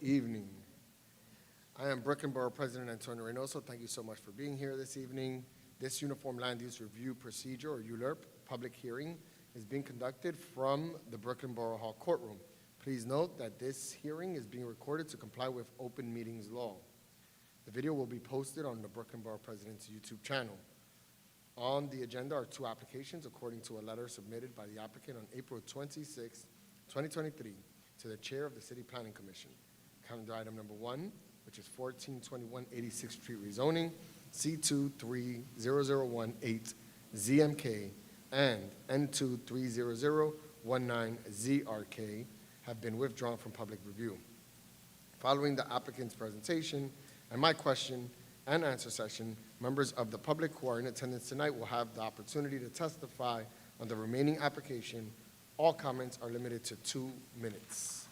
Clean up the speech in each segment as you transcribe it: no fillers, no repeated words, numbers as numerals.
evening. I am Brooklyn Borough President Antonio Reynoso. Thank you so much for being here this evening. This Uniform Land Use Review Procedure, or ULURP, public hearing is being conducted from the Brooklyn Borough Hall courtroom. Please note that this hearing is being recorded to comply with open meetings law. The video will be posted on the Brooklyn Borough President's YouTube channel. On the agenda are two applications according to a letter submitted by the applicant on April 26, 2023 to the chair of the City Planning Commission. Calendar item number 1, which is 1421 86th Street rezoning, C230018 ZMK and N230019 ZRK have been withdrawn from public review. Following the applicant's presentation and my question and answer session, members of the public who are in attendance tonight will have the opportunity to testify on the remaining application. All comments are limited to 2 minutes.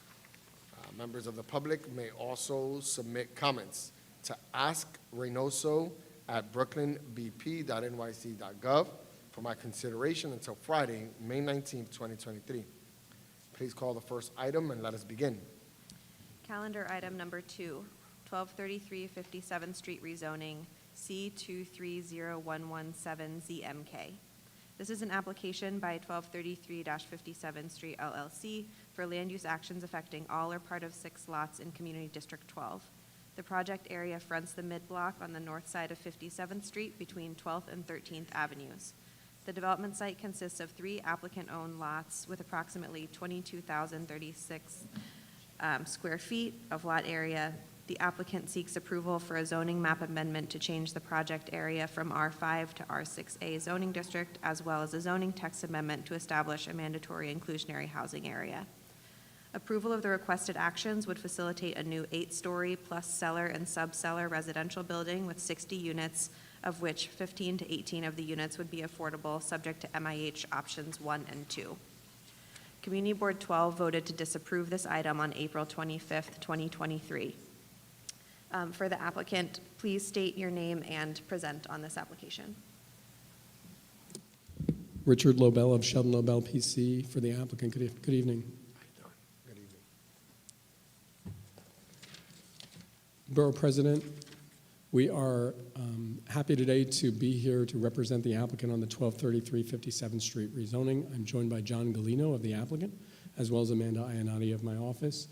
Members of the public may also submit comments to askReynoso@brooklynbp.nyc.gov for my consideration until Friday, May 19, 2023. Please call the first item and let us begin. Calendar item number 2, 1233 57th Street rezoning, C230117 ZMK. This is an application by 1233-57th Street LLC for land use actions affecting all or part of 6 lots in Community District 12. The project area fronts the mid-block on the north side of 57th Street between 12th and 13th Avenues. The development site consists of 3 applicant-owned lots with approximately 22,036 square feet of lot area. The applicant seeks approval for a zoning map amendment to change the project area from R5 to R6A zoning district, as well as a zoning text amendment to establish a mandatory inclusionary housing area. Approval of the requested actions would facilitate a new 8-story plus cellar and subcellar residential building with 60 units, of which 15 to 18 of the units would be affordable, subject to MIH options 1 and 2. Community Board 12 voted to disapprove this item on April 25th, 2023. For the applicant, please state your name and present on this application. Richard Lobell of Sheldon Lobell PC for the applicant. Good evening. Good evening. Borough President, we are happy today to be here to represent the applicant on the 1233 57th Street rezoning. I'm joined by John Galino of the applicant, as well as Amanda Iannotti of my office.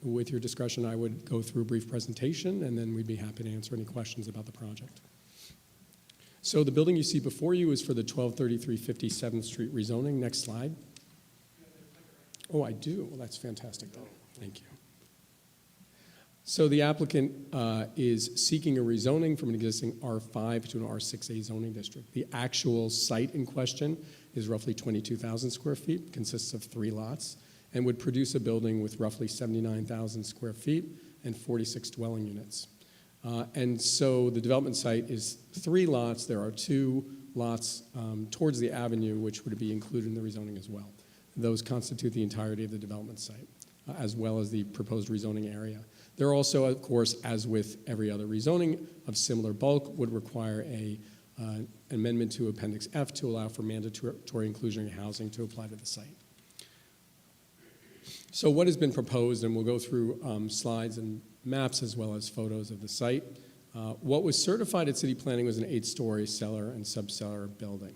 With your discretion, I would go through a brief presentation, and then we'd be happy to answer any questions about the project. So the building you see before you is for the 1233 57th Street rezoning. Next slide. Oh, I do? Well, that's fantastic then. Thank you. So the applicant is seeking a rezoning from an existing R5 to an R6A zoning district. The actual site in question is roughly 22,000 square feet, consists of 3 lots, and would produce a building with roughly 79,000 square feet and 46 dwelling units. And so the development site is 3 lots. There are 2 lots towards the avenue, which would be included in the rezoning as well. Those constitute the entirety of the development site, as well as the proposed rezoning area. There are also, of course, as with every other rezoning of similar bulk, would require an amendment to Appendix F to allow for mandatory inclusionary housing to apply to the site. So what has been proposed, and we'll go through slides and maps as well as photos of the site. What was certified at City Planning was an 8-story cellar and subcellar building.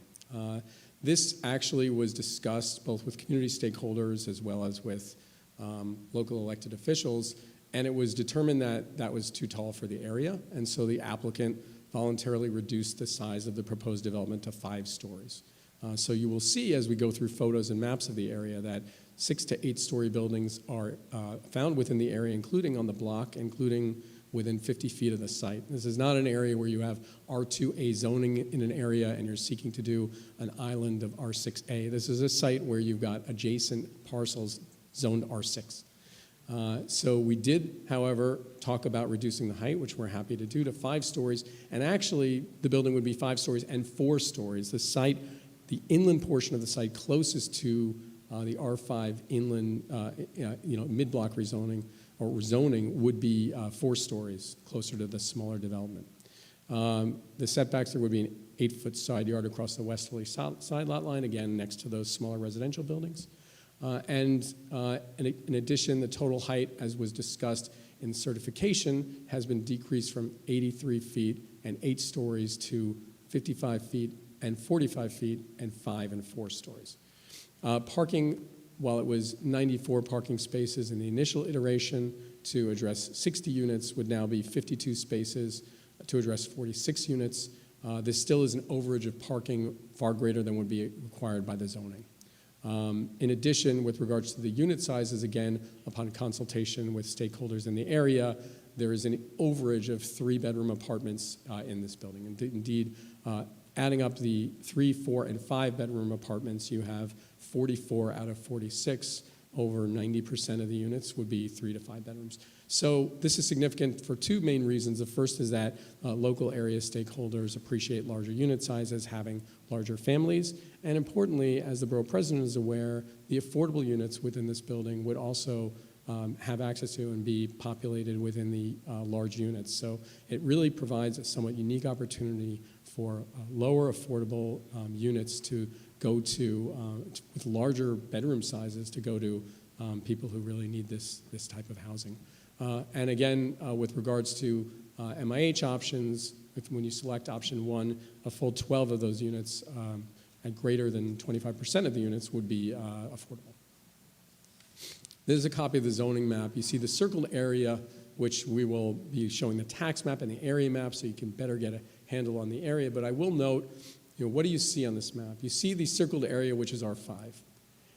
This actually was discussed both with community stakeholders as well as with local elected officials, and it was determined that that was too tall for the area, and so the applicant voluntarily reduced the size of the proposed development to 5 stories. So you will see as we go through photos and maps of the area that 6 to 8-story buildings are found within the area, including on the block, including within 50 feet of the site. This is not an area where you have R2A zoning in an area and you're seeking to do an island of R6A. This is a site where you've got adjacent parcels zoned R6. So we did, however, talk about reducing the height, which we're happy to do, to 5 stories. And actually, the building would be 5 stories and 4 stories. The site, the inland portion of the site closest to the R5 inland, mid-block rezoning or rezoning would be 4 stories closer to the smaller development. The setbacks, there would be an 8-foot side yard across the westerly side lot line, again, next to those smaller residential buildings. In addition, the total height, as was discussed in certification, has been decreased from 83 feet and 8 stories to 55 feet and 45 feet and 5 and 4 stories. Parking, while it was 94 parking spaces in the initial iteration to address 60 units, would now be 52 spaces to address 46 units. This still is an overage of parking far greater than would be required by the zoning. In addition, with regards to the unit sizes, again, upon consultation with stakeholders in the area, there is an overage of 3-bedroom apartments in this building. Indeed, adding up the 3, 4, and 5-bedroom apartments, you have 44 out of 46. Over 90% of the units would be 3 to 5 bedrooms. So this is significant for 2 main reasons. The first is that local area stakeholders appreciate larger unit sizes, having larger families. And importantly, as the borough president is aware, the affordable units within this building would also have access to and be populated within the large units. So it really provides a somewhat unique opportunity for lower affordable units to go to, with larger bedroom sizes, to go to people who really need this type of housing. And again, with regards to MIH options, when you select option 1, a full 12 of those units at greater than 25% of the units would be affordable. This is a copy of the zoning map. You see the circled area, which we will be showing the tax map and the area map so you can better get a handle on the area. But I will note, what do you see on this map? You see the circled area, which is R5.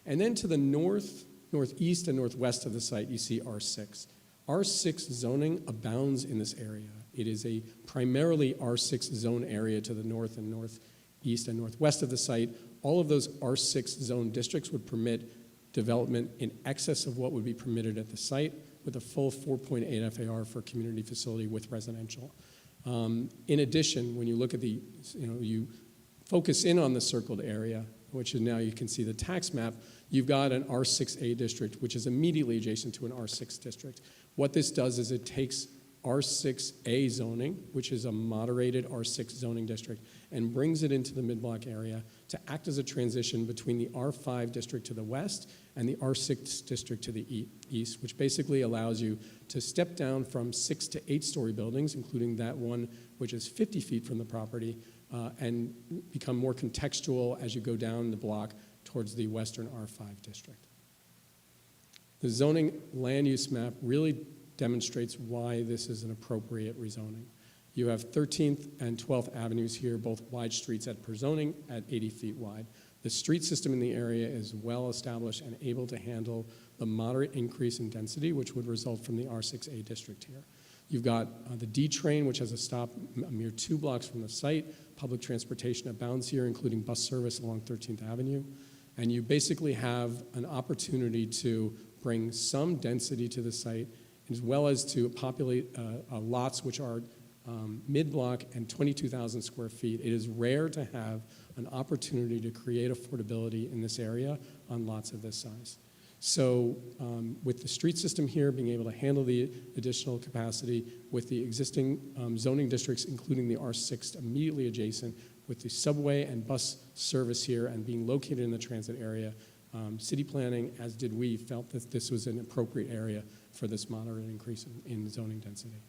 And then to the north, northeast, and northwest of the site, you see R6. R6 zoning abounds in this area. It is a primarily R6 zone area to the north and northeast and northwest of the site. All of those R6 zone districts would permit development in excess of what would be permitted at the site, with a full 4.8 FAR for community facility with residential. In addition, when you look at the, you focus in on the circled area, which is now you can see the tax map, you've got an R6A district, which is immediately adjacent to an R6 district. What this does is it takes R6A zoning, which is a moderated R6 zoning district, and brings it into the mid-block area to act as a transition between the R5 district to the west and the R6 district to the east, which basically allows you to step down from 6 to 8-story buildings, including that one which is 50 feet from the property, and become more contextual as you go down the block towards the western R5 district. The zoning land use map really demonstrates why this is an appropriate rezoning. You have 13th and 12th Avenues here, both wide streets per zoning at 80 feet wide. The street system in the area is well established and able to handle the moderate increase in density, which would result from the R6A district here. You've got the D train, which has a stop a mere 2 blocks from the site. Public transportation abounds here, including bus service along 13th Avenue. And you basically have an opportunity to bring some density to the site, as well as to populate lots which are mid-block and 22,000 square feet. It is rare to have an opportunity to create affordability in this area on lots of this size. So with the street system here being able to handle the additional capacity, with the existing zoning districts, including the R6 immediately adjacent, with the subway and bus service here and being located in the transit area, city planning, as did we, felt that this was an appropriate area for this moderate increase in zoning density.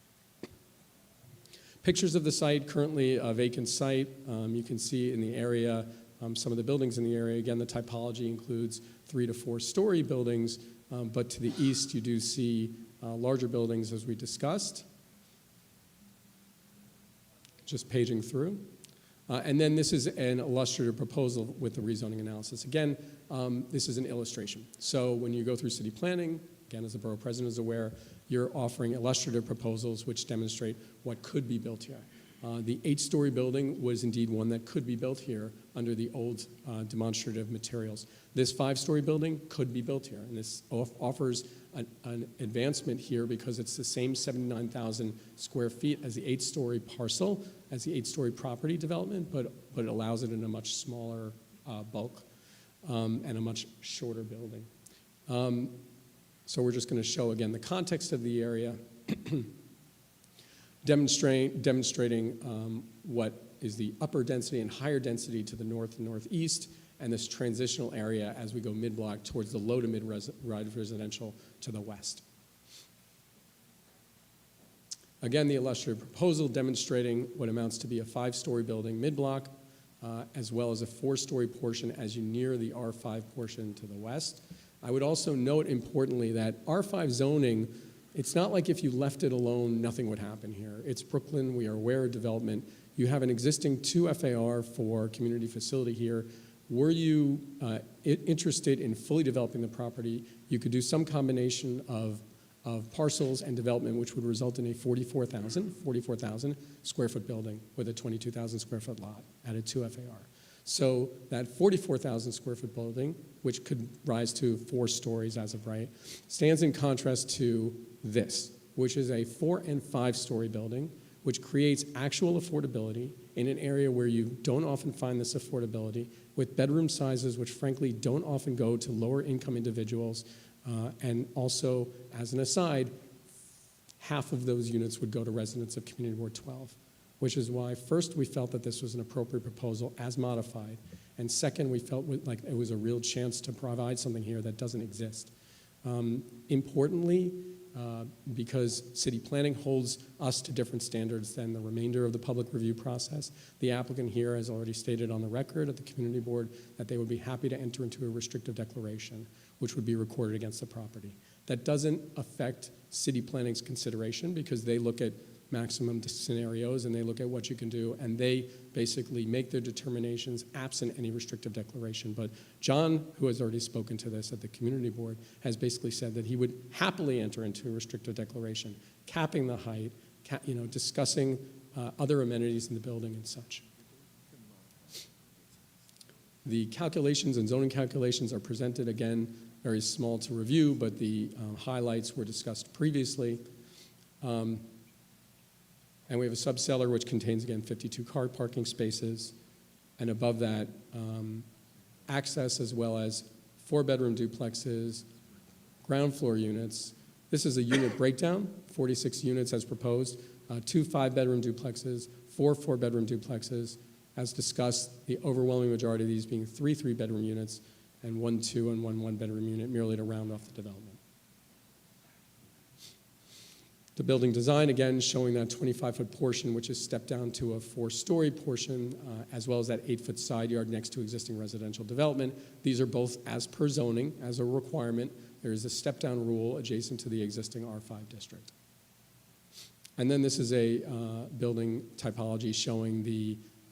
Pictures of the site, currently a vacant site. You can see in the area some of the buildings in the area. Again, the typology includes 3 to 4 story buildings, but to the east you do see larger buildings, as we discussed. Just paging through. And then this is an illustrative proposal with the rezoning analysis. Again, this is an illustration. So when you go through city planning, again, as the borough president is aware, you're offering illustrative proposals which demonstrate what could be built here. The 8-story building was indeed one that could be built here under the old demonstrative materials. This 5-story building could be built here, and this offers an advancement here because it's the same 79,000 square feet as the 8-story parcel, as the 8-story property development, but it allows it in a much smaller bulk and a much shorter building. So we're just going to show again the context of the area, demonstrating what is the upper density and higher density to the north and northeast, and this transitional area as we go mid-block towards the low to mid-rise residential to the west. Again, the illustrative proposal demonstrating what amounts to be a 5-story building mid-block, as well as a 4-story portion as you near the R5 portion to the west. I would also note importantly that R5 zoning, it's not like if you left it alone, nothing would happen here. It's Brooklyn, we are aware of development. You have an existing 2 FAR for community facility here. Were you interested in fully developing the property, you could do some combination of parcels and development, which would result in a 44,000 square foot building with a 22,000 square foot lot at a 2 FAR. So that 44,000 square foot building, which could rise to 4 stories as of right, stands in contrast to this, which is a 4 and 5 story building, which creates actual affordability in an area where you don't often find this affordability, with bedroom sizes which frankly don't often go to lower income individuals. And also, as an aside, half of those units would go to residents of Community Ward 12, which is why first we felt that this was an appropriate proposal as modified, and second, we felt like it was a real chance to provide something here that doesn't exist. Importantly, because city planning holds us to different standards than the remainder of the public review process, the applicant here has already stated on the record at the community board that they would be happy to enter into a restrictive declaration, which would be recorded against the property. That doesn't affect city planning's consideration because they look at maximum scenarios and they look at what you can do, and they basically make their determinations absent any restrictive declaration. But John, who has already spoken to this at the community board, has basically said that he would happily enter into a restrictive declaration, capping the height, discussing other amenities in the building and such. The calculations and zoning calculations are presented, again, very small to review, but the highlights were discussed previously. And we have a subcellar which contains, again, 52 car parking spaces. And above that, access as well as 4-bedroom duplexes, ground floor units. This is a unit breakdown, 46 units as proposed, 2 5-bedroom duplexes, 4 4-bedroom duplexes. As discussed, the overwhelming majority of these being 3 3-bedroom units and 1 2 and 1 1-bedroom unit, merely to round off the development. The building design, again, showing that 25-foot portion, which is stepped down to a 4-story portion, as well as that 8-foot side yard next to existing residential development. These are both as per zoning, as a requirement. There is a step-down rule adjacent to the existing R5 district. And then this is a building typology showing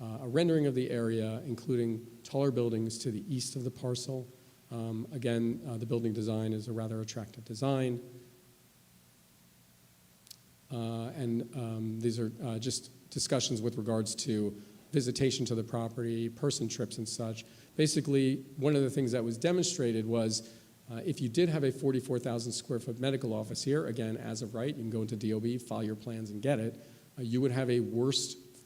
a rendering of the area, including taller buildings to the east of the parcel. Again, the building design is a rather attractive design. These are just discussions with regards to visitation to the property, person trips and such. Basically, one of the things that was demonstrated was if you did have a 44,000 square foot medical office here, again, as of right, you can go into DOB, file your plans and get it, you would have a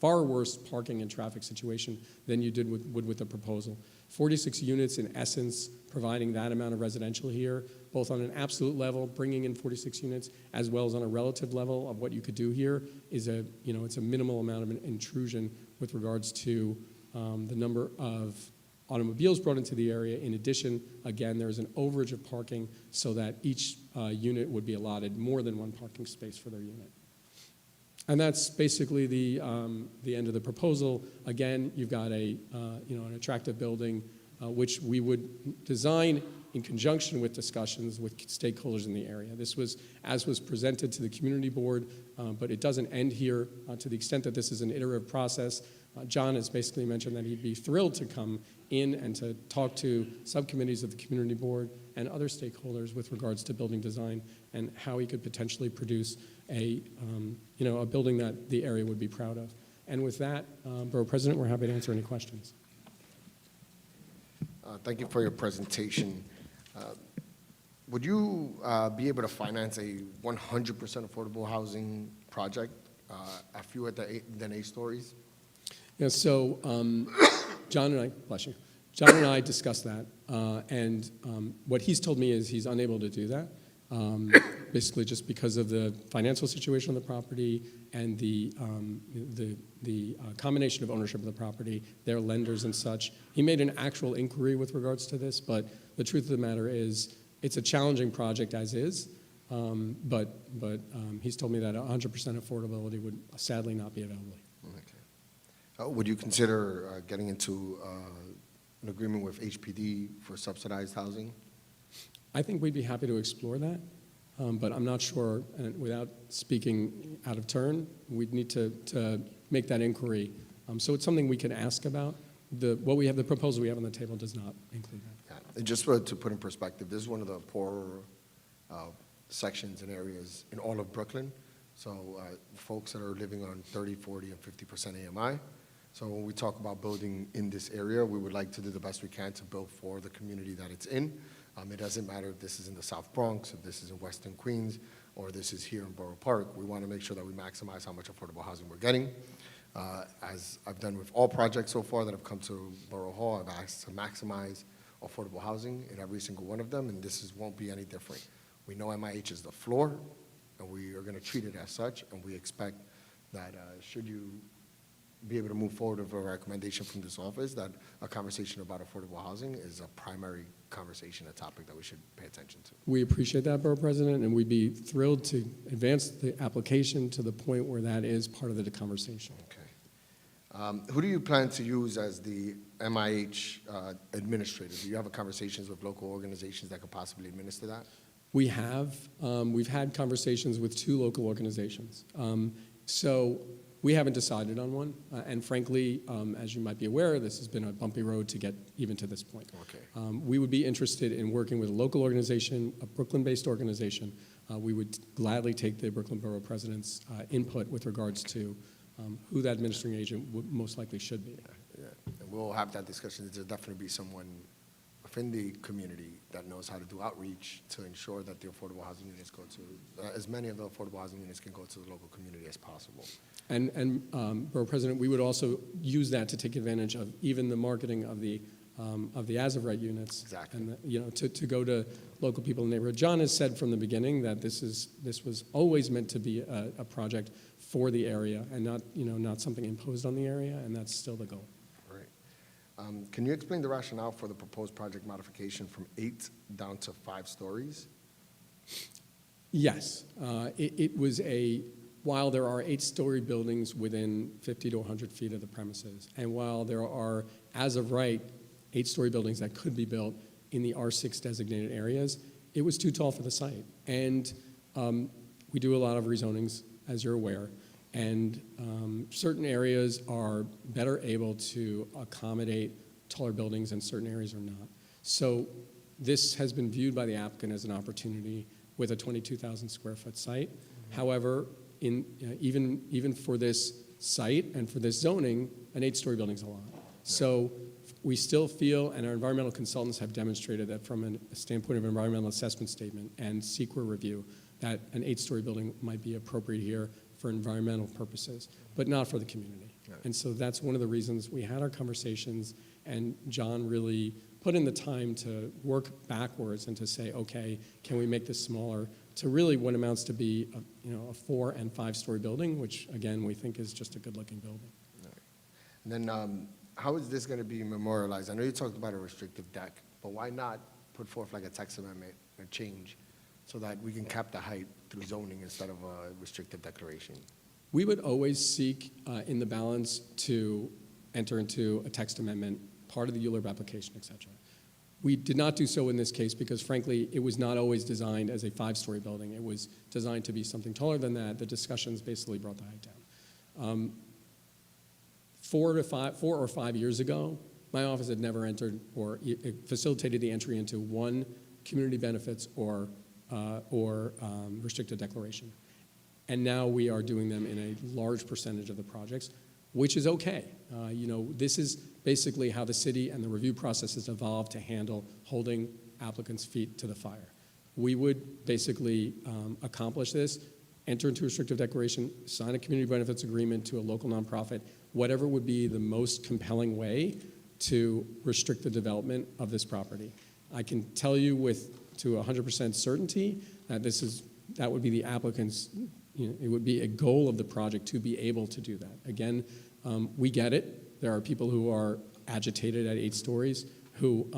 far worse parking and traffic situation than you would with the proposal. 46 units in essence, providing that amount of residential here, both on an absolute level, bringing in 46 units, as well as on a relative level of what you could do here, is it's a minimal amount of an intrusion with regards to the number of automobiles brought into the area. In addition, again, there is an overage of parking so that each unit would be allotted more than 1 parking space for their unit. And that's basically the end of the proposal. Again, you've got an attractive building, which we would design in conjunction with discussions with stakeholders in the area. This was, as was presented to the community board, but it doesn't end here to the extent that this is an iterative process. John has basically mentioned that he'd be thrilled to come in and to talk to subcommittees of the community board and other stakeholders with regards to building design and how he could potentially produce a building that the area would be proud of. And with that, Borough President, we're happy to answer any questions. Thank you for your presentation. Would you be able to finance a 100% affordable housing project, a fewer than 8 stories? Yeah, so John and I discussed that, and what he's told me is he's unable to do that. basically just because of the financial situation of the property and the combination of ownership of the property, their lenders and such. He made an actual inquiry with regards to this, but the truth of the matter is it's a challenging project as is, but he's told me that 100% affordability would sadly not be available. Okay. Would you consider getting into an agreement with HPD for subsidized housing? I think we'd be happy to explore that, but I'm not sure, and without speaking out of turn, we'd need to make that inquiry. So it's something we can ask about. The proposal we have on the table does not include that. Yeah. And just to put in perspective, this is one of the poorer sections and areas in all of Brooklyn. So folks that are living on 30, 40, and 50% AMI. So when we talk about building in this area, we would like to do the best we can to build for the community that it's in. It doesn't matter if this is in the South Bronx, if this is in Western Queens, or this is here in Borough Park. We want to make sure that we maximize how much affordable housing we're getting. As I've done with all projects so far that have come to Borough Hall, I've asked to maximize affordable housing in every single one of them, and won't be any different. We know MIH is the floor, and we are going to treat it as such, and we expect that should you be able to move forward with a recommendation from this office, that a conversation about affordable housing is a primary conversation, a topic that we should pay attention to. We appreciate that, Borough President, and we'd be thrilled to advance the application to the point where that is part of the conversation. Okay. Who do you plan to use as the MIH administrator? Do you have conversations with local organizations that could possibly administer that? We have. We've had conversations with 2 local organizations. So we haven't decided on one, and frankly, as you might be aware, this has been a bumpy road to get even to this point. Okay. We would be interested in working with a local organization, a Brooklyn-based organization. We would gladly take the Brooklyn Borough President's input with regards to who that administering agent most likely should be. Yeah. And we'll have that discussion. There'll definitely be someone within the community that knows how to do outreach to ensure that the affordable housing units go to, as many of the affordable housing units can go to the local community as possible. And Borough President, we would also use that to take advantage of even the marketing of the as-of-right units. Exactly. And to go to local people in the neighborhood. John has said from the beginning that this was always meant to be a project for the area and not something imposed on the area, and that's still the goal. Right. Can you explain the rationale for the proposed project modification from 8 down to 5 stories? Yes. It was while there are 8-story buildings within 50 to 100 feet of the premises, and while there are, as of right, 8-story buildings that could be built in the R6 designated areas, it was too tall for the site. And we do a lot of rezonings, as you're aware, and certain areas are better able to accommodate taller buildings and certain areas are not. So this has been viewed by the applicant as an opportunity with a 22,000 square foot site. Mm-hmm. However, even for this site and for this zoning, an 8-story building is a lot. Yeah. So we still feel, and our environmental consultants have demonstrated that from a standpoint of environmental assessment statement and CEQA review, that an 8-story building might be appropriate here for environmental purposes, but not for the community. Right. And so that's one of the reasons we had our conversations, and John really put in the time to work backwards and to say, okay, can we make this smaller to really what amounts to be a 4 and 5-story building, which again we think is just a good-looking building. Right. And then how is this going to be memorialized? I know you talked about a restrictive deck, but why not put forth like a text amendment or change so that we can cap the height through zoning instead of a restrictive declaration? We would always seek in the balance to enter into a text amendment, part of the ULURP application, et cetera. We did not do so in this case because, frankly, it was not always designed as a 5-story building. It was designed to be something taller than that. The discussions basically brought the height down. 4 or 5 years ago, my office had never entered or facilitated the entry into one community benefits or restricted declaration. And now we are doing them in a large percentage of the projects, which is okay. This is basically how the city and the review process has evolved to handle holding applicants' feet to the fire. We would basically accomplish this, enter into a restrictive declaration, sign a community benefits agreement to a local nonprofit, whatever would be the most compelling way to restrict the development of this property. I can tell you with to 100% certainty that that would be the applicant's, it would be a goal of the project to be able to do that. Again, we get it. There are people who are agitated at 8 stories who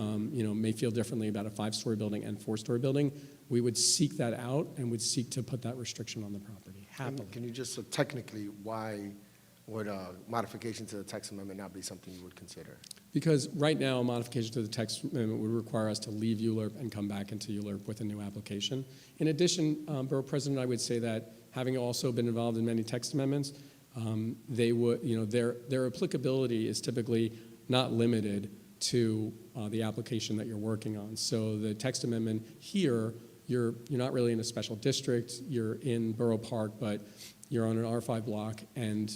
may feel differently about a 5-story building and 4-story building. We would seek that out and would seek to put that restriction on the property happily. Can you just, so technically, why would a modification to the text amendment not be something you would consider? Because right now, a modification to the text amendment would require us to leave ULURP and come back into ULURP with a new application. In addition, Borough President, I would say that having also been involved in many text amendments, they would, their applicability is typically not limited to the application that you're working on. So the text amendment here, you're not really in a special district, you're in Borough Park, but you're on an R5 block, and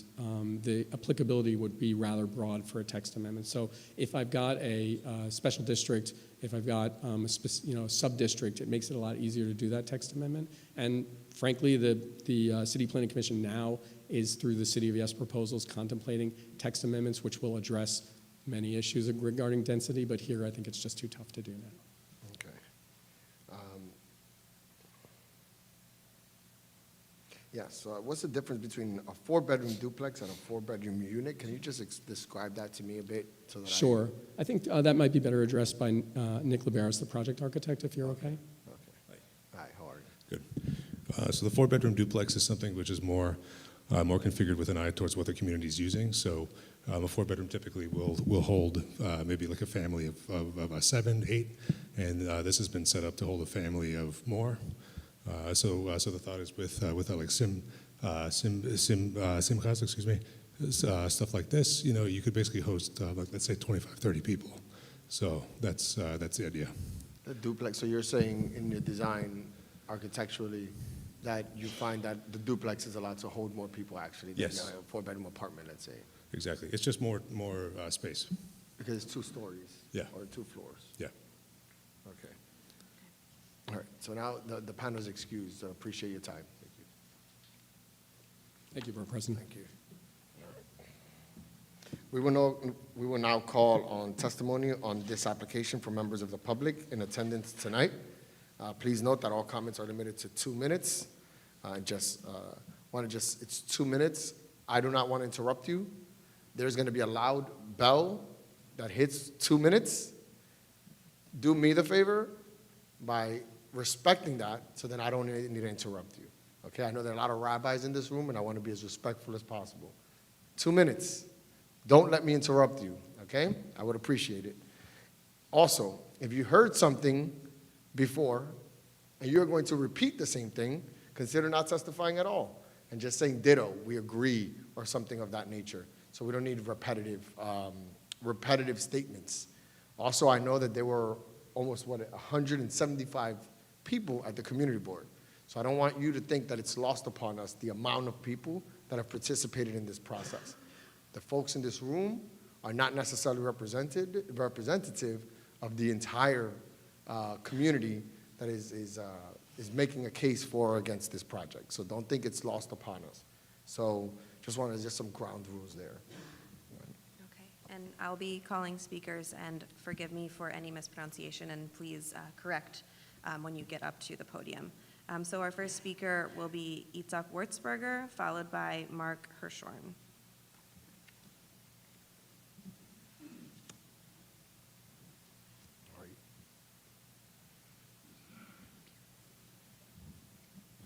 the applicability would be rather broad for a text amendment. So if I've got a special district, if I've got a sub-district, it makes it a lot easier to do that text amendment. And frankly, the City Planning Commission now is, through the City of Yes proposals, contemplating text amendments which will address many issues regarding density, but here I think it's just too tough to do now. Okay. So what's the difference between a 4-bedroom duplex and a 4-bedroom unit? Can you just describe that to me a bit? So that Sure. I think that might be better addressed by Nick Liberis, the project architect, if you're okay. Okay. Hi, how are you? Good. So the 4-bedroom duplex is something which is more configured with an eye towards what the community is using. So a 4-bedroom typically will hold maybe like a family of 7, 8, and this has been set up to hold a family of more. So the thought is with like simchas, excuse me, stuff like this, you could basically host like, let's say 25, 30 people. So that's the idea. The duplex, so you're saying in your design architecturally that you find that the duplex is allowed to hold more people actually than Yes. a 4-bedroom apartment, let's say? Exactly. It's just more space. Because it's 2 stories? Yeah. Or 2 floors? Yeah. Okay. All right, so now the panel is excused. Appreciate your time. Thank you. Thank you, Borough President. Thank you. We will now call on testimony on this application from members of the public in attendance tonight. Please note that all comments are limited to 2 minutes. It's 2 minutes. I do not want to interrupt you. There's going to be a loud bell that hits 2 minutes. Do me the favor by respecting that, so then I don't need to interrupt you. Okay, I know there are a lot of rabbis in this room, and I want to be as respectful as possible. 2 minutes. Don't let me interrupt you, okay? I would appreciate it. Also, if you heard something before, and you're going to repeat the same thing, consider not testifying at all, and just saying ditto, we agree, or something of that nature. So we don't need repetitive statements. Also, I know that there were almost, 175 people at the community board. So I don't want you to think that it's lost upon us the amount of people that have participated in this process. The folks in this room are not necessarily representative of the entire community that is making a case for or against this project. So don't think it's lost upon us. So just some ground rules there. Okay, and I'll be calling speakers, and forgive me for any mispronunciation, and please correct when you get up to the podium. So our first speaker will be Itzhak Wurzberger, followed by Mark Hirschhorn.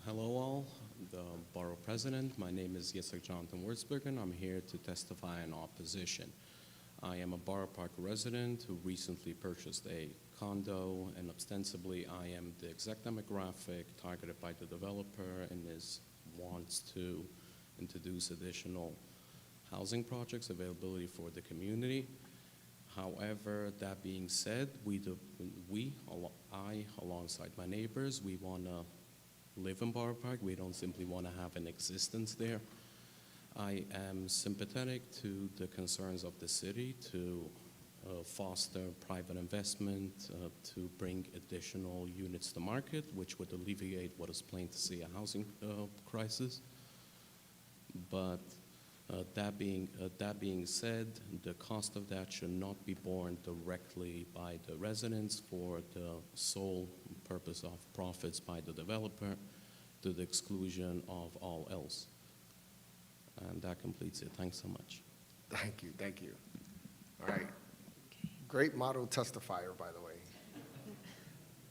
Hello all, the Borough President. My name is Yitzhak Jonathan Wurzberger, and I'm here to testify in opposition. I am a Borough Park resident who recently purchased a condo, and ostensibly I am the exact demographic targeted by the developer and wants to introduce additional housing projects, availability for the community. However, that being said, I, alongside my neighbors, we want to live in Borough Park. We don't simply want to have an existence there. I am sympathetic to the concerns of the city to foster private investment, to bring additional units to market, which would alleviate what is plain to see a housing crisis. But that being said, the cost of that should not be borne directly by the residents for the sole purpose of profits by the developer to the exclusion of all else. And that completes it. Thanks so much. Thank you, thank you. All right. Great model testifier, by the way.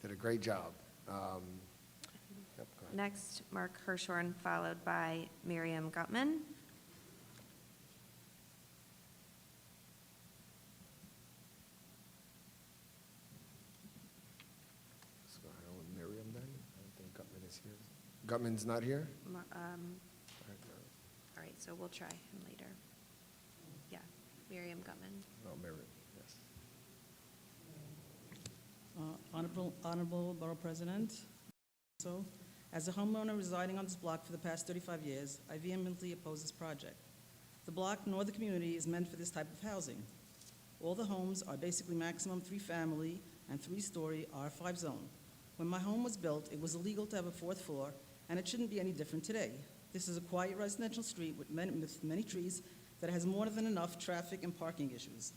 Did a great job. Yep, go ahead. Next, Mark Hirschhorn, followed by Miriam Gutman. Let's go ahead with Miriam then. I don't think Gutman is here. Gutman's not here? All All right, right, so we'll try him later. Yeah, Miriam Gutman. no, Miriam, yes. Honorable Borough President, so, as a homeowner residing on this block for the past 35 years, I vehemently oppose this project. The block nor the community is meant for this type of housing. All the homes are basically maximum 3-family and 3-story R5 zone. When my home was built, it was illegal to have a 4th floor, and it shouldn't be any different today. This is a quiet residential street with many trees that has more than enough traffic and parking issues.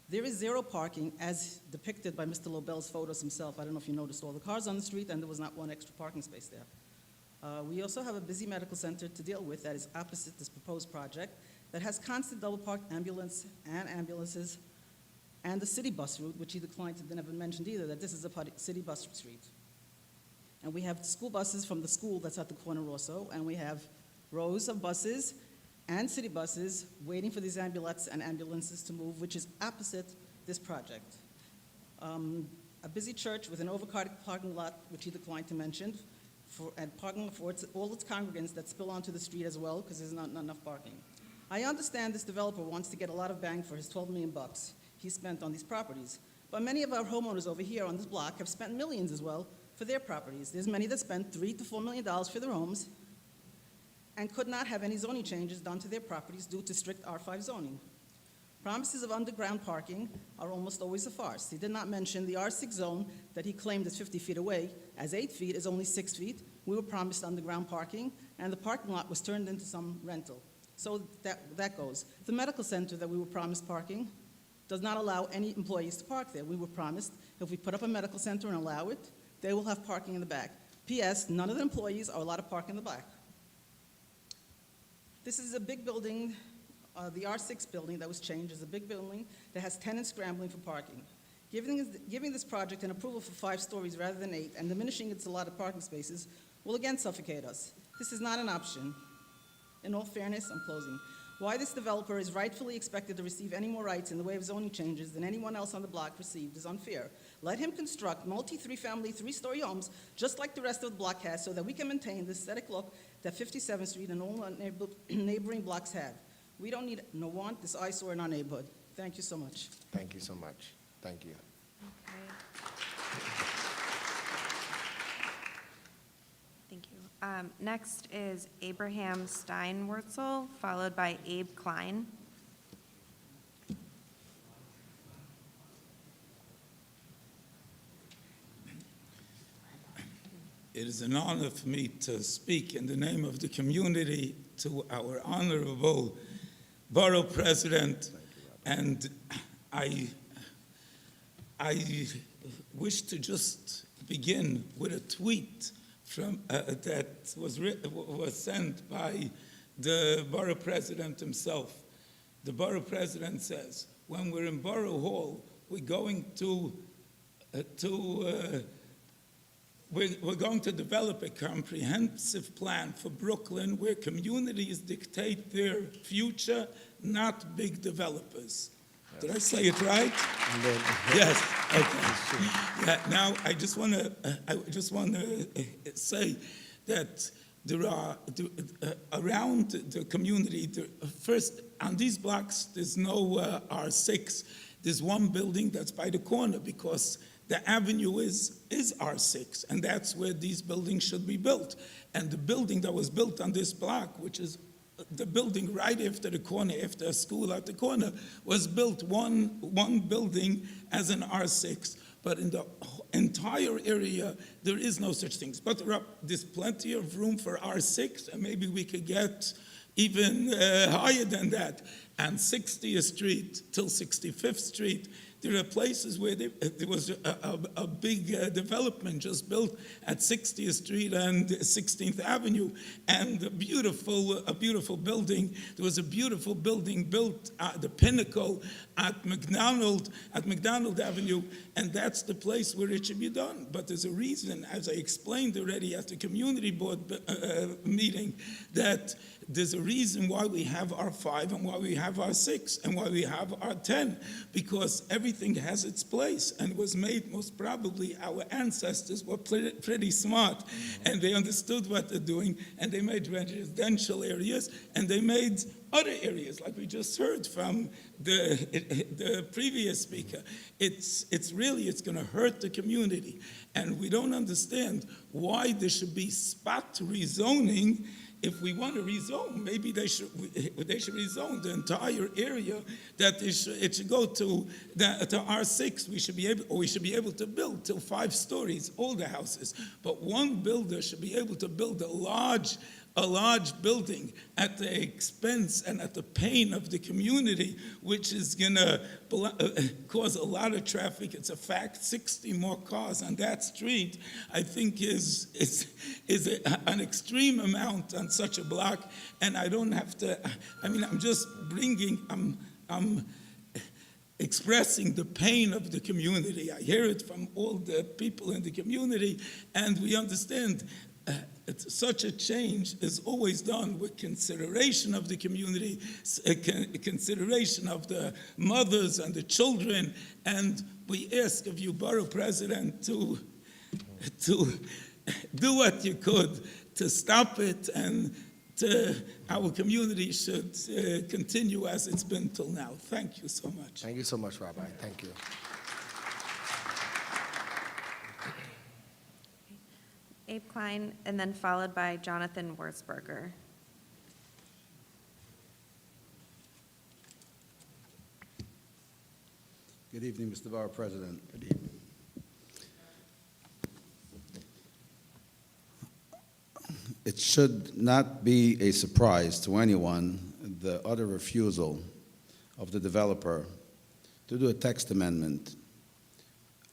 There is 0 parking as depicted by Mr. Lobell's photos himself. I don't know if you noticed all the cars on the street, and there was not 1 extra parking space there. We also have a busy medical center to deal with that is opposite this proposed project that has constant double-parked ambulances, and the city bus route, which he declined to never mentioned either, that this is a city bus street. And we have school buses from the school that's at the corner also, and we have rows of buses and city buses waiting for these ambulances to move, which is opposite this project. A busy church with an overcrowded parking lot, which he declined to mention, and parking for all its congregants that spill onto the street as well, because there's not enough parking. I understand this developer wants to get a lot of bang for his $12 million he spent on these properties, but many of our homeowners over here on this block have spent millions as well for their properties. There's many that spent $3 to $4 million for their homes and could not have any zoning changes done to their properties due to strict R5 zoning. Promises of underground parking are almost always a farce. He did not mention the R6 zone that he claimed is 50 feet away, as 8 feet is only 6 feet. We were promised underground parking, and the parking lot was turned into some rental. So that goes. The medical center that we were promised parking does not allow any employees to park there. We were promised if we put up a medical center and allow it, they will have parking in the back. P.S., none of the employees are allowed to park in the back. This is a big building, the R6 building that was changed is a big building that has tenants scrambling for parking. Giving this project an approval for 5 stories rather than 8 and diminishing its allotted parking spaces will again suffocate us. This is not an option. In all fairness, I'm closing. Why this developer is rightfully expected to receive any more rights in the way of zoning changes than anyone else on the block received is unfair. Let him construct multi-3-family, 3-story homes just like the rest of the block has so that we can maintain the aesthetic look that 57th Street and all neighboring blocks have. We don't need nor want this eyesore in our neighborhood. Thank you so much. Thank you so much. Thank you. Thank you. Next is Abraham Steinwurzel, followed by Abe Klein. It is an honor for me to speak in the name of the community to our honorable borough president, and I wish to just begin with a tweet from that was sent by the borough president himself. The borough president says, "When we're in Borough Hall, we're going to develop a comprehensive plan for Brooklyn where communities dictate their future, not big developers." Did I say it right? Yes. Okay. Yeah, now I just want to say that there are around the community. First, on these blocks, there's no R6. There's one building that's by the corner because the avenue is R6, and that's where these buildings should be built. And the building that was built on this block, which is the building right after the corner, after a school at the corner, was built one building as an R6. But in the entire area, there is no such things. But there's plenty of room for R6, and maybe we could get even higher than that. And 60th Street till 65th Street, There are places where there was a big development just built at 60th Street and 16th Avenue, and a beautiful building. There was a beautiful building built at the Pinnacle at McDonald Avenue, and that's the place where it should be done. But there's a reason, as I explained already at the community board meeting, that there's a reason why we have R5 and why we have R6 and why we have R10, because everything has its place, and it was made, most probably our ancestors were pretty smart, and they understood what they're doing, and they made residential areas, and they made other areas, like we just heard from the previous speaker. It's going to hurt the community, and we don't understand why there should be spot rezoning. If we want to rezone, maybe they should rezone the entire area. That it should go to R6. We should be able to build till 5 stories, all the houses. But one builder should be able to build a large building at the expense and at the pain of the community, which is going to cause a lot of traffic. It's a fact. 60 more cars on that street, I think, is an extreme amount on such a block. And I don't have to. I mean, I'm just bringing. I'm expressing the pain of the community. I hear it from all the people in the community, and we understand. Such a change is always done with consideration of the community, consideration of the mothers and the children, and we ask of you, Borough President, to do what you could to stop it, and our community should continue as it's been till now. Thank you so much. Thank you so much, Rabbi. Thank you. Abe Klein, and then followed by Jonathan Wurzberger. Good evening, Mr. Borough President. Good evening. It should not be a surprise to anyone the utter refusal of the developer to do a text amendment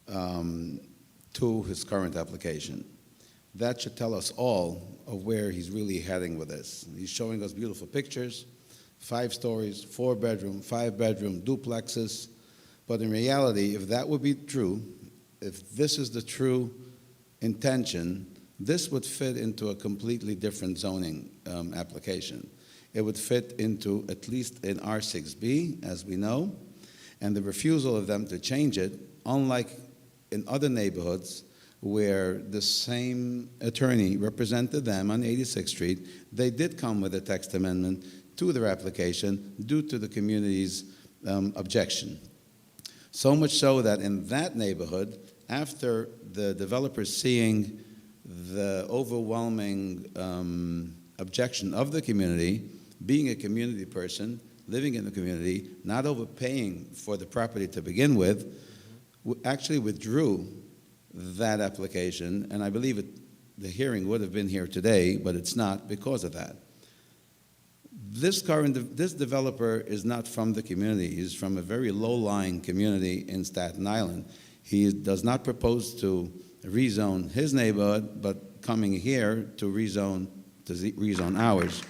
to his current application. That should tell us all of where he's really heading with this. He's showing us beautiful pictures, 5 stories, 4-bedroom, 5-bedroom, duplexes. But in reality, if that would be true, if this is the true intention, this would fit into a completely different zoning application. It would fit into at least an R6B, as we know, and the refusal of them to change it, unlike in other neighborhoods, where the same attorney represented them on 86th Street, they did come with a text amendment to their application due to the community's objection. So much so that in that neighborhood, after the developers seeing the overwhelming objection of the community, being a community person, living in the community, not overpaying for the property to begin with, actually withdrew that application, and I believe the hearing would have been here today, but it's not because of that. This developer is not from the community. He's from a very low-lying community in Staten Island. He does not propose to rezone his neighborhood, but coming here to rezone ours.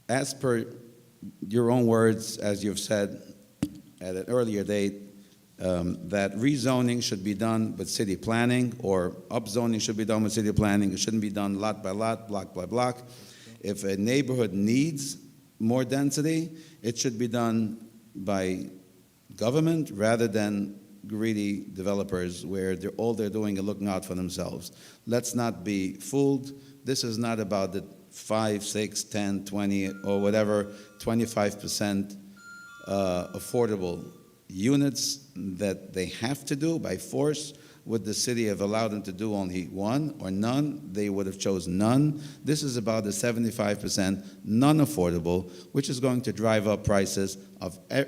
As per your own words, as you've said at an earlier date, that rezoning should be done with city planning, or upzoning should be done with city planning. It shouldn't be done lot by lot, block by block. If a neighborhood needs more density, it should be done by government rather than greedy developers where all they're doing is looking out for themselves. Let's not be fooled. This is not about the 5, 6, 10, 20, or whatever, 25% affordable units that they have to do by force. Would the city have allowed them to do only 1 or none? They would have chosen none. This is about the 75% non-affordable, which is going to drive up prices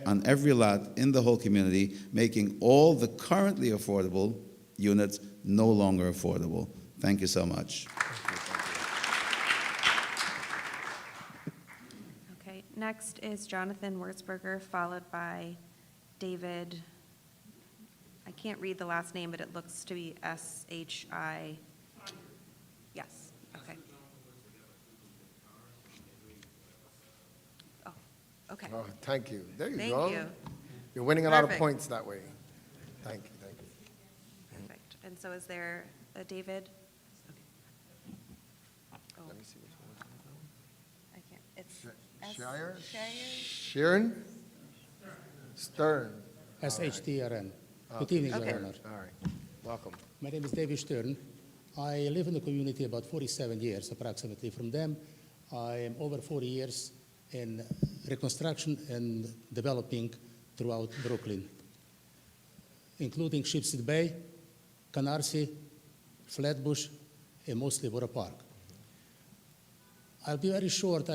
on every lot in the whole community, making all the currently affordable units no longer affordable. Thank you so much. Okay, Next is Jonathan Wurzberger, followed by David, I can't read the last name, but it looks to be S-H-I. Yes, okay. Oh, okay. Oh, thank you. There you Thank go. you. You're winning a lot of Perfect. points that way. Thank you, thank you. Perfect. And so is there a David? Oh, Let me see which one was I can't, it's that. Shire? Shire? Sheeran? Stern. SHTRN. Good evening, Okay. Your Honor. All right. Welcome. My name is David Stern. I live in the community about 47 years approximately. From them, I am over 40 years in reconstruction and developing throughout Brooklyn, including Shipstead Bay, Canarsie, Flatbush, and mostly Borough Park. I'll be very short.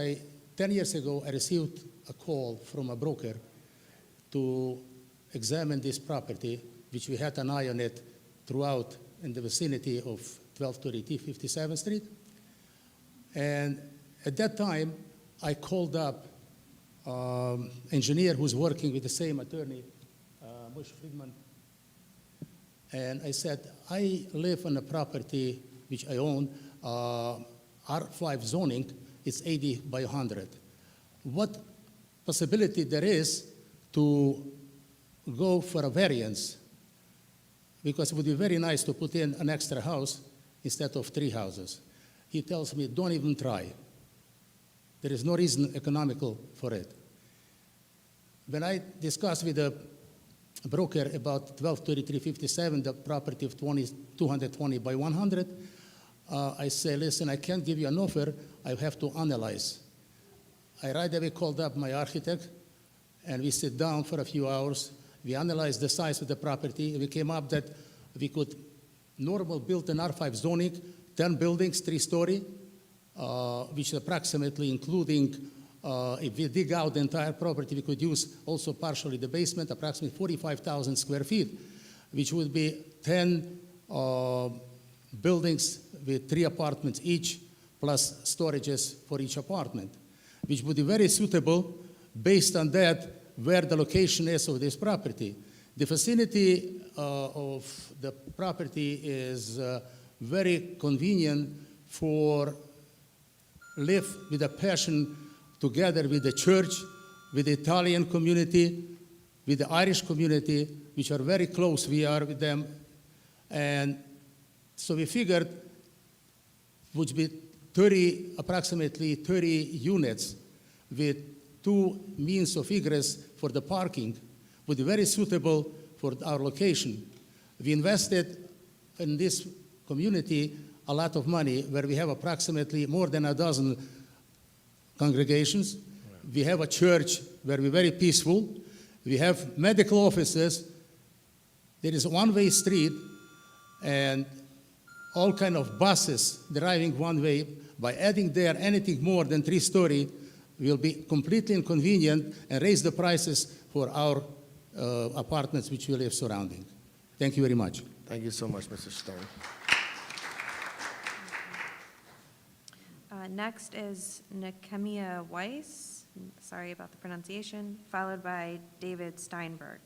10 years ago, I received a call from a broker to examine this property, which we had an eye on it throughout in the vicinity of 1232 57th Street. And at that time, I called up engineer who's working with the same attorney, Moshe Friedman, and I said, I live on a property which I own, R5 zoning, it's 80 by 100. What possibility there is to go for a variance? Because it would be very nice to put in an extra house instead of 3 houses. He tells me, don't even try. There is no reason economical for it. When I discussed with the broker about 123357, the property of 220 by 100, I say, listen, I can't give you an offer, I have to analyze. I right away called up my architect, and we sit down for a few hours. We analyzed the size of the property, and we came up that we could normal build an R5 zoning, 10 buildings, 3-story, which is approximately including, if we dig out the entire property, we could use also partially the basement, approximately 45,000 square feet, which would be 10 buildings with 3 apartments each, plus storages for each apartment, which would be very suitable based on that where the location is of this property. The vicinity of the property is very convenient for live with a passion together with the church, with the Italian community, with the Irish community, which are very close, we are with them. And so we figured would be approximately 30 units with 2 means of egress for the parking would be very suitable for our location. We invested in this community a lot of money, where we have approximately more than a dozen congregations. We have a church where we're very peaceful. We have medical offices. There is a one-way street and all kind of buses driving one way. By adding there anything more than 3-story will be completely inconvenient and raise the prices for our apartments which we live surrounding. Thank you very much. Thank you so much, Mr. Stern. Next is Nekemia Weiss, sorry about the pronunciation, followed by David Steinberg.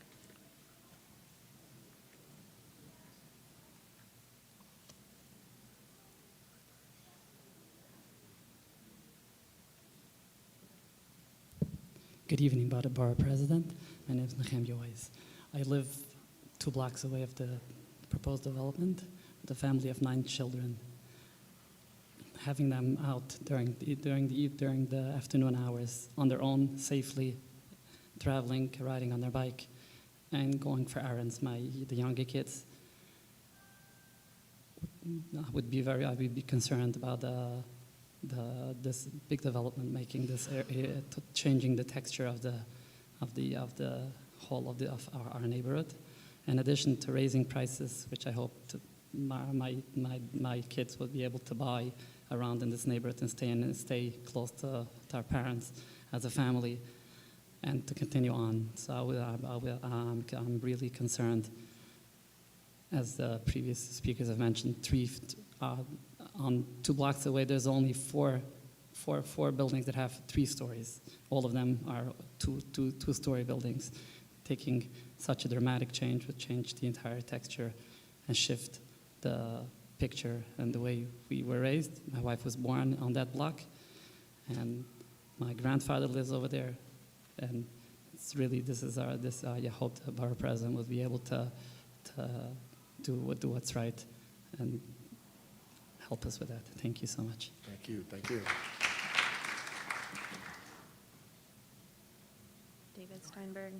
Good evening, Borough President. My name is Nekemia Weiss. I live 2 blocks away of the proposed development with a family of 9 children. Having them out during the afternoon hours on their own, safely traveling, riding on their bike, and going for errands. The younger kids I would be concerned about this big development making this area, changing the texture of the whole of our neighborhood. In addition to raising prices, which I hope my kids will be able to buy around in this neighborhood and stay close to our parents as a family, and to continue on. So I'm really concerned, as the previous speakers have mentioned. On 2 blocks away, there's only 4 four buildings that have 3 stories. All of them are two-story buildings. Taking such a dramatic change would change the entire texture and shift the picture and the way we were raised. My wife was born on that block, and my grandfather lives over there. And it's really, I hope the borough president will be able to do what's right and help us with that. Thank you so much. Thank you, thank you. David Steinberg.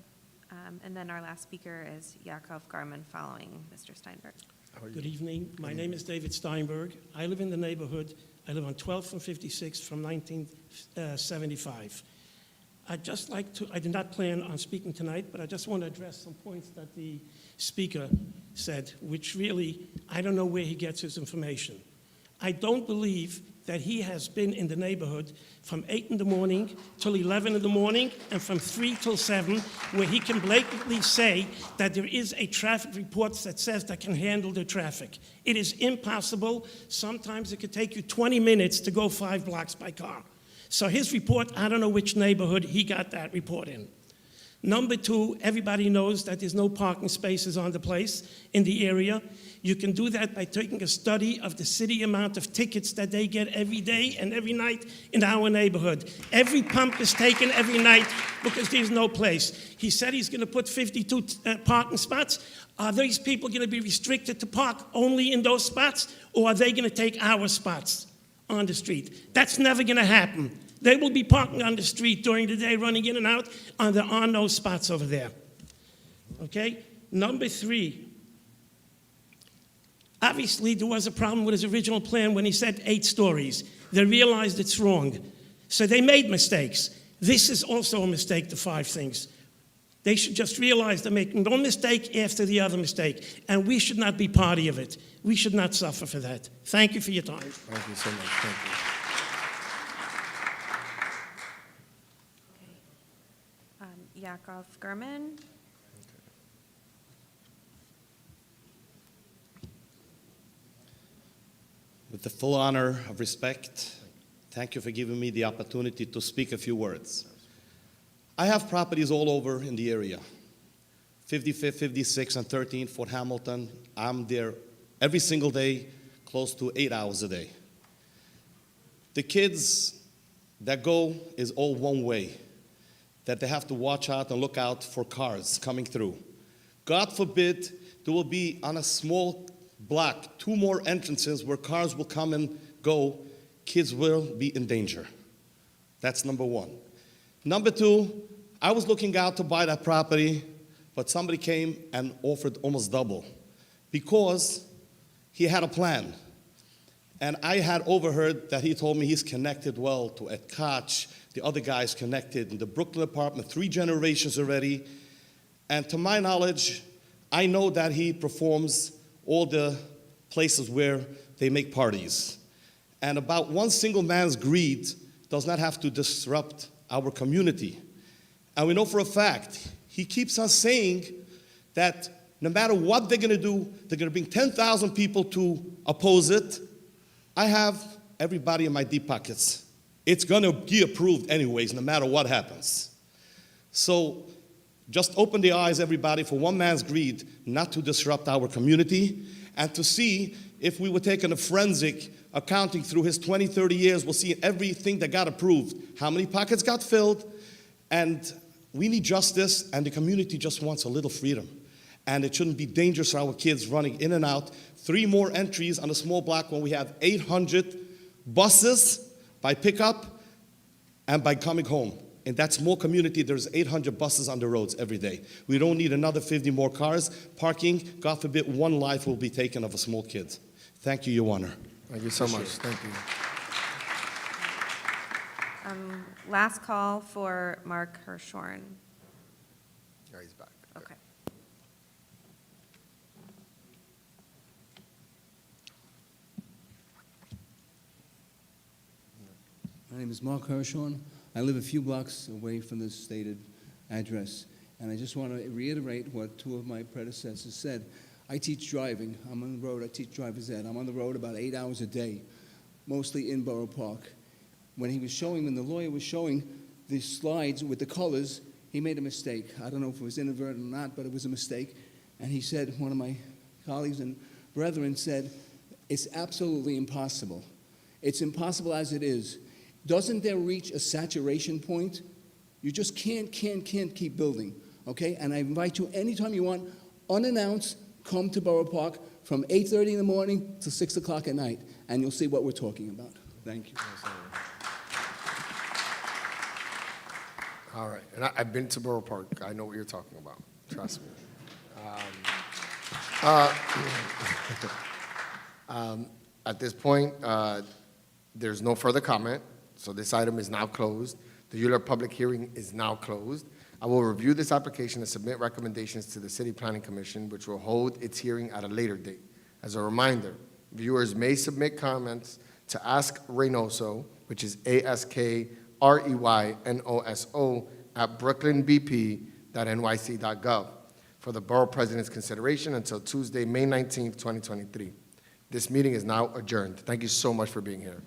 And then our last speaker is Yakov Garman following Mr. Steinberg. How are you? Good evening. My name is David Steinberg. I live in the neighborhood. I live on 12th and 56th from 1975. I'd just like to, I did not plan on speaking tonight, but I just want to address some points that the speaker said, which really, I don't know where he gets his information. I don't believe that he has been in the neighborhood from 8 in the morning till 11 in the morning and from 3 till 7, where he can blatantly say that there is a traffic report that says that can handle the traffic. It is impossible. Sometimes it could take you 20 minutes to go 5 blocks by car. So his report, I don't know which neighborhood he got that report in. Number 2, everybody knows that there's no parking spaces on the place in the area. You can do that by taking a study of the city amount of tickets that they get every day and every night in our neighborhood. Every pump is taken every night because there's no place. He said he's going to put 52 parking spots. Are these people going to be restricted to park only in those spots, or are they going to take our spots on the street? That's never going to happen. They will be parking on the street during the day, running in and out, and there are no spots over there. Okay? Number 3, obviously there was a problem with his original plan when he said 8 stories. They realized it's wrong. So they made mistakes. This is also a mistake, the 5 things. They should just realize they're making one mistake after the other mistake, and we should not be party of it. We should not suffer for that. Thank you for your time. Thank you so much, thank you. Yakov Garman. With the full honor of respect, thank you for giving me the opportunity to speak a few words. I have properties all over in the area. 55th, 56th, and 13th, Fort Hamilton. I'm there every single day, close to 8 hours a day. The kids that go is all one way, that they have to watch out and look out for cars coming through. God forbid there will be on a small block 2 more entrances where cars will come and go. Kids will be in danger. That's number 1. Number 2, I was looking out to buy that property, but somebody came and offered almost double because he had a plan. And I had overheard that he told me he's connected well to Ed Koch, the other guy's connected in the Brooklyn apartment, 3 generations already. And to my knowledge, I know that he performs all the places where they make parties. And about one single man's greed does not have to disrupt our community. And we know for a fact, he keeps on saying that no matter what they're gonna do, they're gonna bring 10,000 people to oppose it. I have everybody in my deep pockets. It's gonna be approved anyways, no matter what happens. So just open the eyes, everybody, for one man's greed not to disrupt our community, and to see if we were taking a forensic accounting through his 20, 30 years, we'll see everything that got approved, how many pockets got filled, and we need justice, and the community just wants a little freedom. And it shouldn't be dangerous for our kids running in and out. 3 more entries on a small block when we have 800 buses by pickup and by coming home. In that small community, there's 800 buses on the roads every day. We don't need another 50 more cars. Parking, God forbid, 1 life will be taken of a small kid. Thank you, Your Honor. Thank you so much, thank you. Last call for Mark Hirschhorn. Yeah, he's back. Okay. My name is Mark Hirschhorn. I live a few blocks away from the stated address. And I just want to reiterate what 2 of my predecessors said. I teach driving. I'm on the road. I teach driver's ed. I'm on the road about 8 hours a day, mostly in Borough Park. when the lawyer was showing the slides with the colors, he made a mistake. I don't know if it was inadvertent or not, but it was a mistake. And he said, one of my colleagues and brethren said, it's absolutely impossible. It's impossible as it is. Doesn't there reach a saturation point? You just can't keep building, okay? And I invite you anytime you want, unannounced, come to Borough Park from 8:30 in the morning to 6 o'clock at night, and you'll see what we're talking about. Thank you. All right, and I've been to Borough Park. I know what you're talking about. Trust me. At this point, there's no further comment, so this item is now closed. The Euler public hearing is now closed. I will review this application and submit recommendations to the City Planning Commission, which will hold its hearing at a later date. As a reminder, viewers may submit comments to Ask Reynoso, which is AskReynoso at brooklynbp.nyc.gov for the Borough President's consideration until Tuesday, May 19th, 2023. This meeting is now adjourned. Thank you so much for being here.